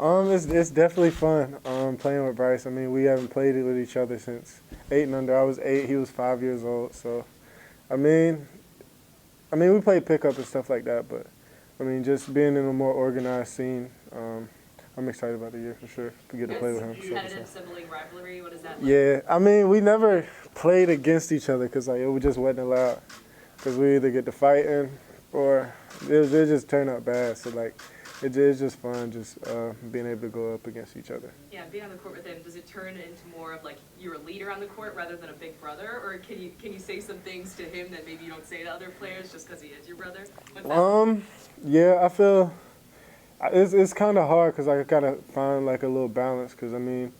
It's definitely fun. Playing with Bryce. I mean, we haven't played it with each other since 8 and under. I was 8. He was 5 years old. So, I mean, we played pickup and stuff like that. But I mean, just being in a more organized scene. I'm excited about the year for sure to get to play with him. Competitive sibling rivalry. What is that like? Yeah, I mean, we never played against each other because like it just wasn't allowed. Because we either get to fighting or it just turned out bad. So like. It's just fun, just being able to go up against each other. Yeah, being on the court with him, does it turn into more of like you're a leader on the court rather than a big brother, or can you say some things to him that maybe you don't say to other players just because he is your brother? Yeah, I feel it's kind of hard because I gotta find like a little balance. Because I mean,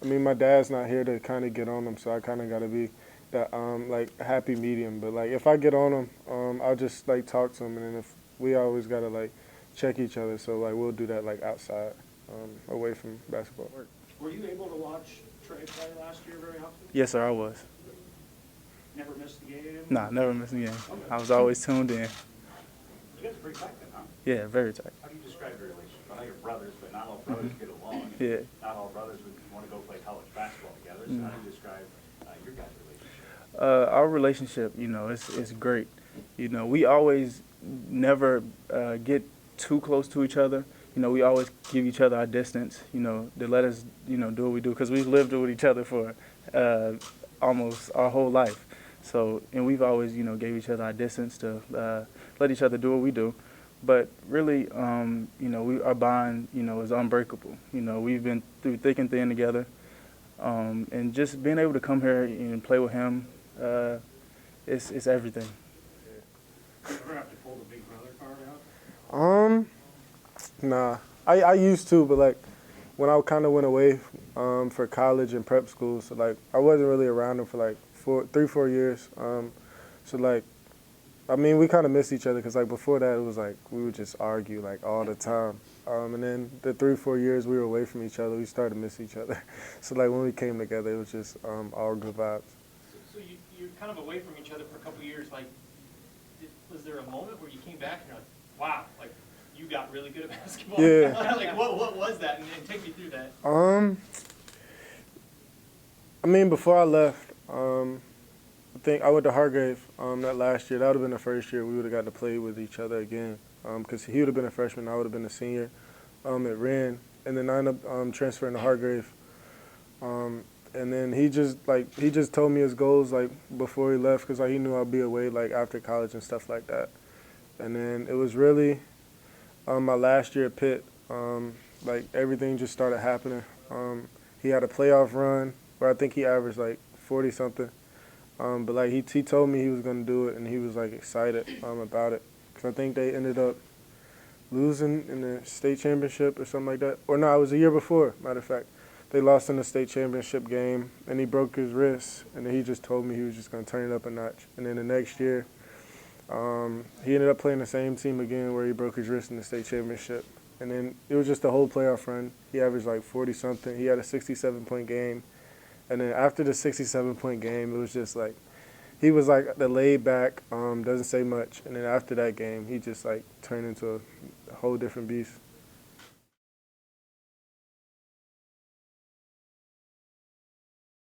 my dad's not here to kind of get on him, so I kind of gotta be that like happy medium. But like if I get on him, I'll just like talk to him, and then if we always gotta like check each other, so like we'll do that like outside, away from basketball. Were you able to watch Trey play last year very often? Yes, sir, I was. Never missed the game? Nah, never missed a game. Okay. I was always tuned in. You guys are pretty tight then, huh? Yeah, very tight. How do you describe your relationship? I know you're brothers, but not all brothers get along. Yeah. Not all brothers would want to go play college basketball together, so how do you describe your guys' relationship? Our relationship, it's great. We always never get too close to each other. We always give each other our distance, to let us, do what we do, because we've lived with each other for almost our whole life. So, and we've always, gave each other our distance to let each other do what we do. But really, our bond, is unbreakable. We've been through thick and thin together. And just being able to come here and play with him, it's everything. You ever have to pull the big brother card out? Nah. I used to, but like when I kind of went away for college and prep school, so like I wasn't really around him for like 4 years. So like, I mean, we kind of missed each other because like before that it was like we would just argue like all the time. And then the 3-4 years we were away from each other, we started to miss each other. So like when we came together, it was just all good vibes. So you're kind of away from each other for a couple of years. Like, was there a moment where you came back and you're like, wow, like you got really good at basketball? Yeah. Like what was that? And take me through that. I mean, before I left, I think I went to Hargrave that last year. That would have been the first year we would have got to play with each other again. Because he would have been a freshman, I would have been a senior at Wren. And then I ended up transferring to Hargrave. And then he just told me his goals like before he left because like, he knew I'd be away like after college and stuff like that. And then it was really my last year at Pitt. Like everything just started happening. He had a playoff run where I think he averaged like 40-something. But like he told me he was going to do it, and he was like excited about it. Because I think they ended up losing in the state championship or something like that. Or no, it was a year before, matter of fact. They lost in the state championship game, and he broke his wrist. And then he just told me he was just going to turn it up a notch. And then the next year, he ended up playing the same team again where he broke his wrist in the state championship. And then it was just a whole playoff run. He averaged like 40-something. He had a 67-point game. And then after the 67-point game, it was just like, he was like the laid back, doesn't say much. And then after that game, he just like turned into a whole different beast.